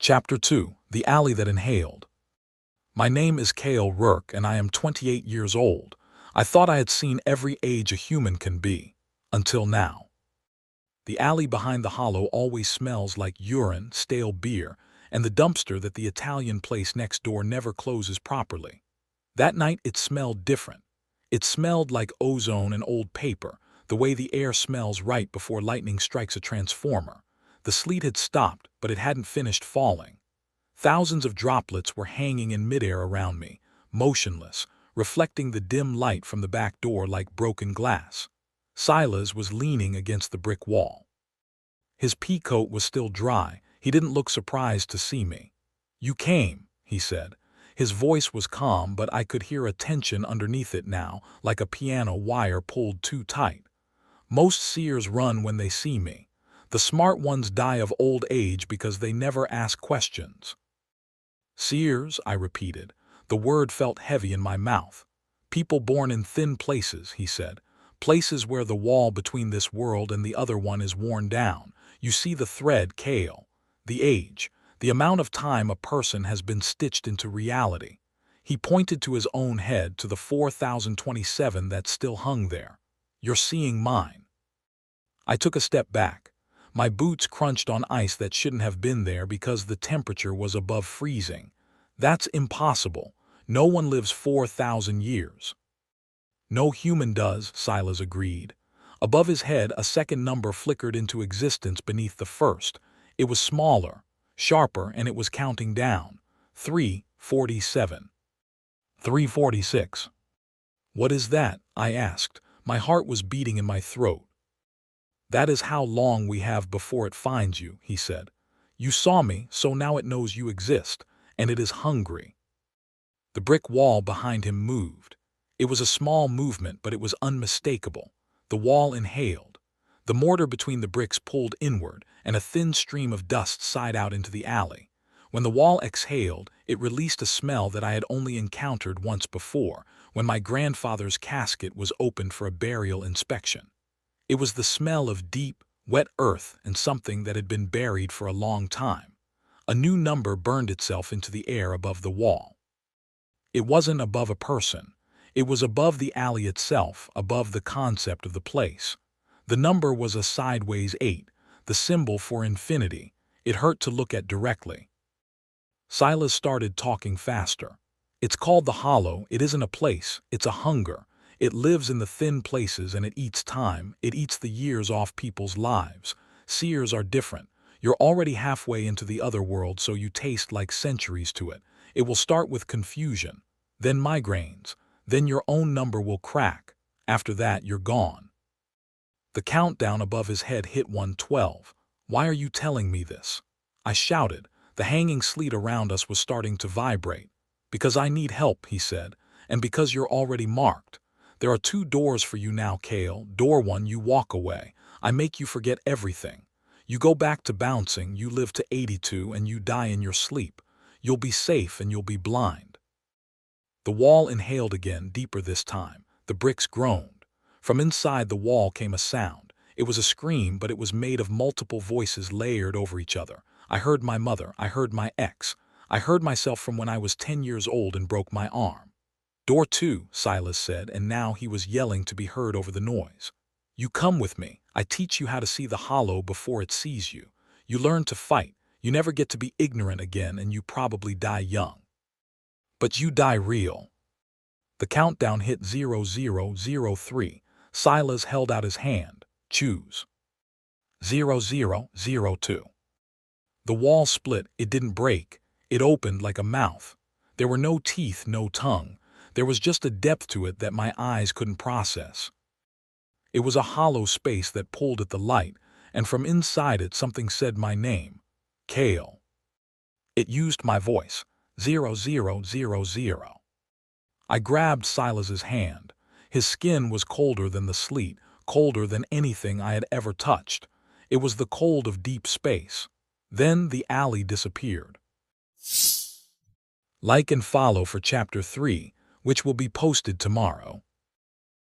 Chapter 2: The Alley That Inhaled. My name is Cale Rourke, and I am 28 years old. I thought I had seen every age a human can be. Until now. The alley behind the hollow always smells like urine, stale beer, and the dumpster that the Italian place next door never closes properly. That night it smelled different. It smelled like ozone and old paper, the way the air smells right before lightning strikes a transformer. The sleet had stopped, but it hadn't finished falling. Thousands of droplets were hanging in midair around me, motionless, reflecting the dim light from the back door like broken glass. Silas was leaning against the brick wall. His pea coat was still dry. He didn't look surprised to see me. "You came," he said. His voice was calm, but I could hear a tension underneath it now, like a piano wire pulled too tight. Most seers run when they see me. The smart ones die of old age because they never ask questions. "Seers," I repeated. The word felt heavy in my mouth. "People born in thin places," he said. "Places where the wall between this world and the other one is worn down. You see the thread, Cale. The age. The amount of time a person has been stitched into reality." He pointed to his own head, to the 4027 that still hung there. "You're seeing mine." I took a step back. My boots crunched on ice that shouldn't have been there because the temperature was above freezing. "That's impossible. No one lives 4,000 years. "No human does," Silas agreed. Above his head, a second number flickered into existence beneath the first. It was smaller, sharper, and it was counting down. 347. 346. "What is that?" I asked. My heart was beating in my throat. "That is how long we have before it finds you," he said. "You saw me, so now it knows you exist, and it is hungry." The brick wall behind him moved. It was a small movement, but it was unmistakable. The wall inhaled. The mortar between the bricks pulled inward, and a thin stream of dust sighed out into the alley. When the wall exhaled, it released a smell that I had only encountered once before, when my grandfather's casket was opened for a burial inspection. It was the smell of deep, wet earth and something that had been buried for a long time. A new number burned itself into the air above the wall. It wasn't above a person. It was above the alley itself, above the concept of the place. The number was a sideways 8, the symbol for infinity. It hurt to look at directly. Silas started talking faster. "It's called the Hollow. It isn't a place. It's a hunger. It lives in the thin places, and it eats time. It eats the years off people's lives. Seers are different. You're already halfway into the other world, so you taste like centuries to it. It will start with confusion, then migraines, then your own number will crack. After that, you're gone." The countdown above his head hit 112. "Why are you telling me this?" I shouted. The hanging sleet around us was starting to vibrate. "Because I need help," he said, "and because you're already marked. There are 2 doors for you now, Cale. Door 1, you walk away. I make you forget everything. You go back to bouncing, you live to 82, and you die in your sleep. You'll be safe and you'll be blind." The wall inhaled again, deeper this time. The bricks groaned. From inside the wall came a sound. It was a scream, but it was made of multiple voices layered over each other. I heard my mother. I heard my ex. I heard myself from when I was 10 years old and broke my arm. "Door 2, Silas said, and now he was yelling to be heard over the noise. "You come with me. I teach you how to see the hollow before it sees you. You learn to fight. You never get to be ignorant again, and you probably die young. But you die real." The countdown hit 0003. Silas held out his hand. "Choose." 0002. The wall split. It didn't break. It opened like a mouth. There were no teeth, no tongue. There was just a depth to it that my eyes couldn't process. It was a hollow space that pulled at the light, and from inside it something said my name. Cale. It used my voice. 0000. I grabbed Silas's hand. His skin was colder than the sleet, colder than anything I had ever touched. It was the cold of deep space. Then the alley disappeared. Like and follow for Chapter 3, which will be posted tomorrow.